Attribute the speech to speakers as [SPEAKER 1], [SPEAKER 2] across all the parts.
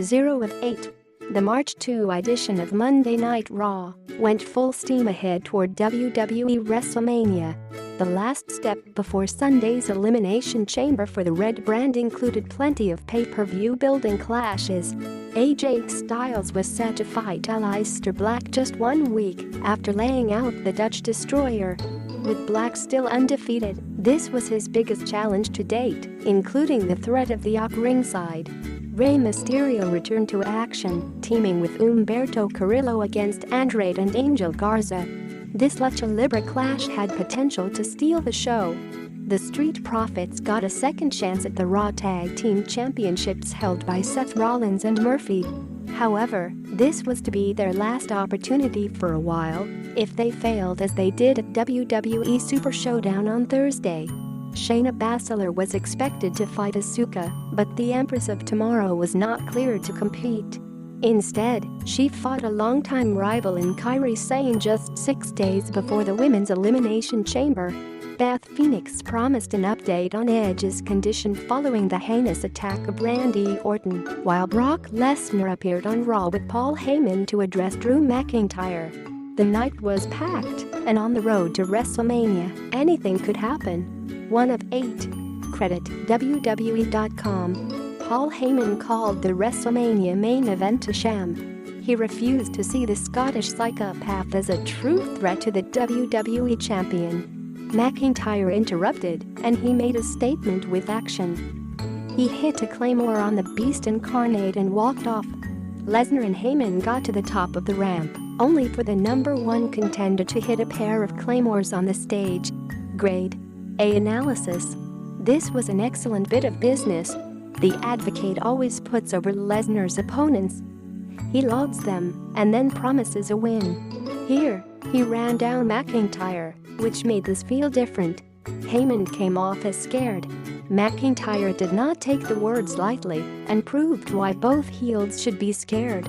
[SPEAKER 1] 0 of 8. The March 2 edition of Monday Night Raw went full steam ahead toward WWE WrestleMania. The last step before Sunday's Elimination Chamber for the red brand included plenty of pay-per-view building clashes. AJ Styles was set to fight Aleister Black just 1 week after laying out the Dutch Destroyer. With Black still undefeated, this was his biggest challenge to date, including the threat of the Ock ringside. Rey Mysterio returned to action, teaming with Humberto Carrillo against Andrade and Angel Garza. This Lucha Libre clash had potential to steal the show. The Street Profits got a second chance at the Raw Tag Team Championships held by Seth Rollins and Murphy. However, this was to be their last opportunity for a while, if they failed as they did at WWE Super Showdown on Thursday. Shayna Baszler was expected to fight Asuka, but the Empress of Tomorrow was not cleared to compete. Instead, she fought a longtime rival in Kairi Sane just 6 days before the Women's Elimination Chamber. Beth Phoenix promised an update on Edge's condition following the heinous attack of Randy Orton, while Brock Lesnar appeared on Raw with Paul Heyman to address Drew McIntyre. The night was packed, and on the road to WrestleMania, anything could happen. 1 of 8. Credit WWE.com. Paul Heyman called the WrestleMania main event a sham. He refused to see the Scottish psychopath as a true threat to the WWE champion. McIntyre interrupted, and he made a statement with action. He hit a claymore on the Beast Incarnate and walked off. Lesnar and Heyman got to the top of the ramp, only for the #1 contender to hit a pair of claymores on the stage. Grade A analysis. This was an excellent bit of business. The Advocate always puts over Lesnar's opponents. He logs them and then promises a win. Here, he ran down McIntyre, which made this feel different. Heyman came off as scared. McIntyre did not take the words lightly and proved why both heels should be scared.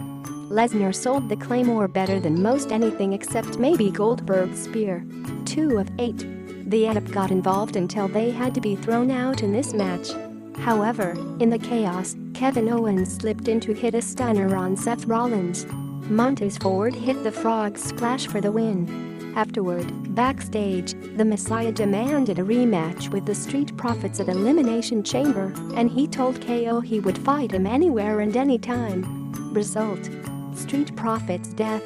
[SPEAKER 1] Lesnar sold the Claymore better than most anything except maybe Goldberg's spear. 2 of 8. The App got involved until they had to be thrown out in this match. However, in the chaos, Kevin Owens slipped in to hit a stunner on Seth Rollins. Montez Ford hit the frog splash for the win. Afterward, backstage, the Messiah demanded a rematch with the Street Profits at Elimination Chamber, and he told KO he would fight him anywhere and anytime. Result: Street Profits death.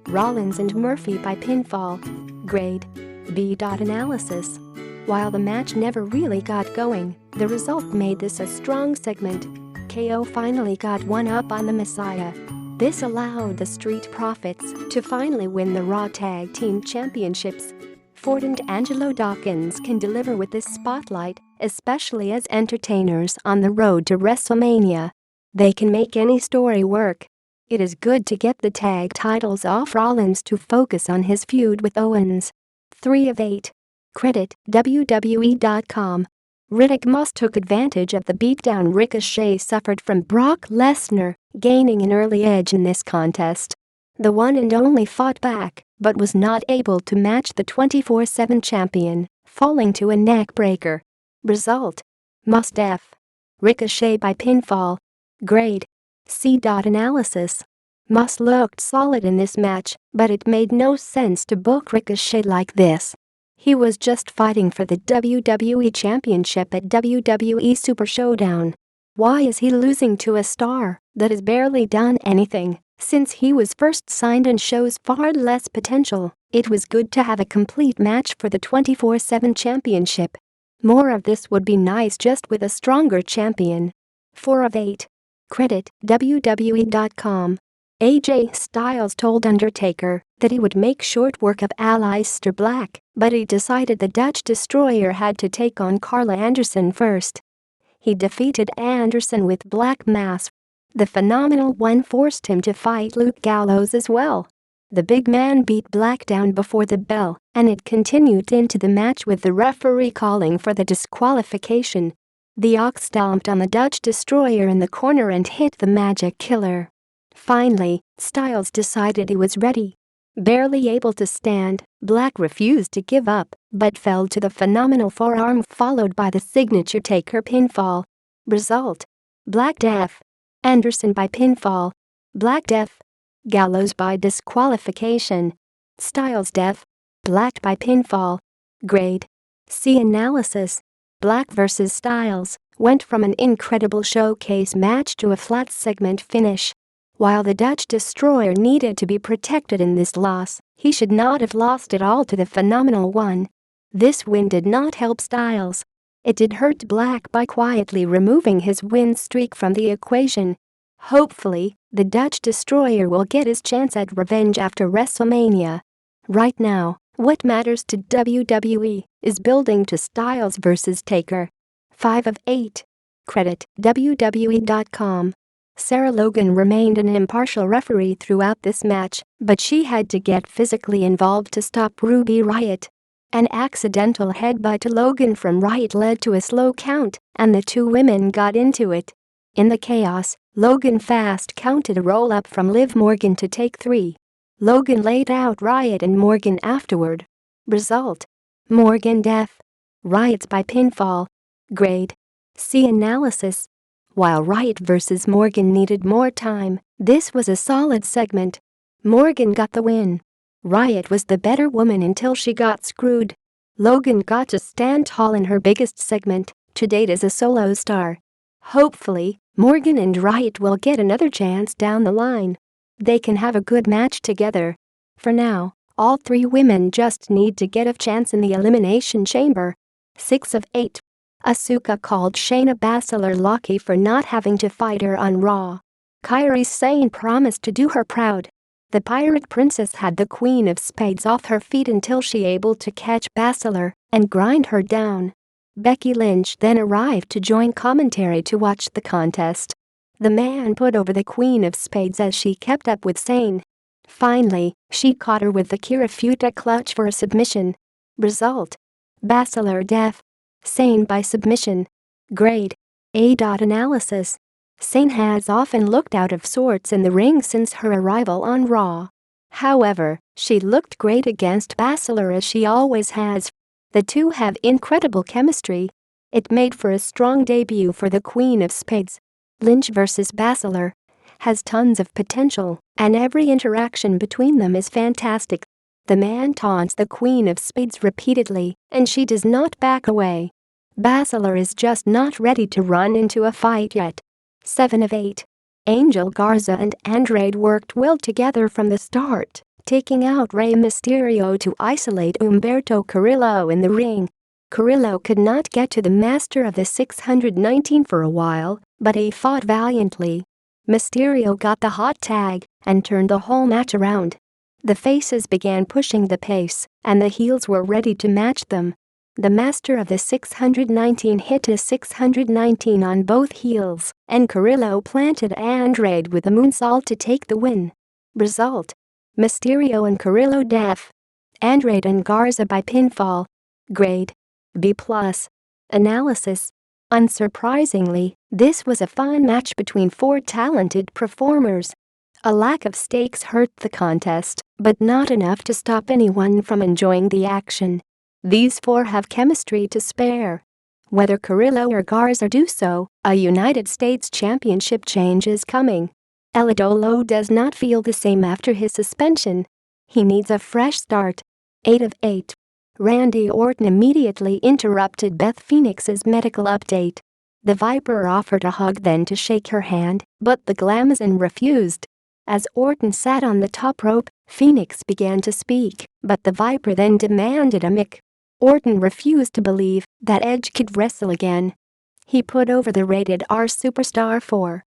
[SPEAKER 1] Rollins and Murphy by pinfall. Grade B. Analysis. While the match never really got going, the result made this a strong segment. KO finally got one up on the Messiah. This allowed the Street Profits to finally win the Raw Tag Team Championships. Ford and Angelo Dawkins can deliver with this spotlight, especially as entertainers on the road to WrestleMania. They can make any story work. It is good to get the tag titles off Rollins to focus on his feud with Owens. 3 of 8. Credit WWE.com. Riddick Moss took advantage of the beatdown Ricochet suffered from Brock Lesnar, gaining an early edge in this contest. The one and only fought back, but was not able to match the 24/7 champion, falling to a neckbreaker. Result: Moss def. Ricochet by pinfall. Grade C. Analysis. Moss looked solid in this match, but it made no sense to book Ricochet like this. He was just fighting for the WWE Championship at WWE Super Showdown. Why is he losing to a star that has barely done anything since he was first signed and shows far less potential? It was good to have a complete match for the 24/7 championship. More of this would be nice just with a stronger champion. 4 of 8. Credit WWE.com. AJ Styles told Undertaker that he would make short work of Aleister Black, but he decided the Dutch Destroyer had to take on Carl Anderson first. He defeated Anderson with Black Mass. The Phenomenal One forced him to fight Luke Gallows as well. The big man beat Black down before the bell, and it continued into the match with the referee calling for the disqualification. The Ox stomped on the Dutch Destroyer in the corner and hit the Magic Killer. Finally, Styles decided he was ready. Barely able to stand, Black refused to give up, but fell to the phenomenal forearm followed by the signature taker pinfall. Result: Black def. Anderson by pinfall. Black def. Gallows by disqualification. Styles def. Black by pinfall. Grade C analysis. Black vs. Styles went from an incredible showcase match to a flat segment finish. While the Dutch Destroyer needed to be protected in this loss, he should not have lost it all to the Phenomenal One. This win did not help Styles. It did hurt Black by quietly removing his win streak from the equation. Hopefully, the Dutch Destroyer will get his chance at revenge after WrestleMania. Right now, what matters to WWE is building to Styles vs. Taker. 5 of 8. Credit WWE.com. Sarah Logan remained an impartial referee throughout this match, but she had to get physically involved to stop Ruby Riott. An accidental headbutt to Logan from Riott led to a slow count, and the two women got into it. In the chaos, Logan fast counted a roll-up from Liv Morgan to take 3. Logan laid out Riott and Morgan afterward. Result: Morgan def. Riott's by pinfall. Grade C analysis. While Riott vs. Morgan needed more time, this was a solid segment. Morgan got the win. Riott was the better woman until she got screwed. Logan got to stand tall in her biggest segment to date as a solo star. Hopefully, Morgan and Riott will get another chance down the line. They can have a good match together. For now, all 3 women just need to get a chance in the Elimination Chamber. 6 of 8. Asuka called Shayna Baszler lucky for not having to fight her on Raw. Kairi Sane promised to do her proud. The Pirate Princess had the Queen of Spades off her feet until she able to catch Baszler and grind her down. Becky Lynch then arrived to join commentary to watch the contest. The man put over the Queen of Spades as she kept up with Sane. Finally, she caught her with the Kirifuda clutch for a submission. Result: Baszler def. Sane by submission. Grade A. Analysis. Sane has often looked out of sorts in the ring since her arrival on Raw. However, she looked great against Baszler as she always has. The two have incredible chemistry. It made for a strong debut for the Queen of Spades. Lynch vs. Baszler has tons of potential, and every interaction between them is fantastic. The man taunts the Queen of Spades repeatedly, and she does not back away. Baszler is just not ready to run into a fight yet. 7 of 8. Angel Garza and Andrade worked well together from the start, taking out Rey Mysterio to isolate Humberto Carrillo in the ring. Carrillo could not get to the master of the 619 for a while, but he fought valiantly. Mysterio got the hot tag and turned the whole match around. The faces began pushing the pace, and the heels were ready to match them. The master of the 619 hit a 619 on both heels, and Carrillo planted Andrade with a moonsault to take the win. Result: Mysterio and Carrillo def. Andrade and Garza by pinfall. Grade B+. Analysis. Unsurprisingly, this was a fun match between 4 talented performers. A lack of stakes hurt the contest, but not enough to stop anyone from enjoying the action. These 4 have chemistry to spare. Whether Carrillo or Garza do so, a United States Championship change is coming. El Idolo does not feel the same after his suspension. He needs a fresh start. 8 of 8. Randy Orton immediately interrupted Beth Phoenix's medical update. The Viper offered a hug then to shake her hand, but the Glamazon refused. As Orton sat on the top rope, Phoenix began to speak, but the Viper then demanded a mic. Orton refused to believe that Edge could wrestle again. He put over the Rated R Superstar for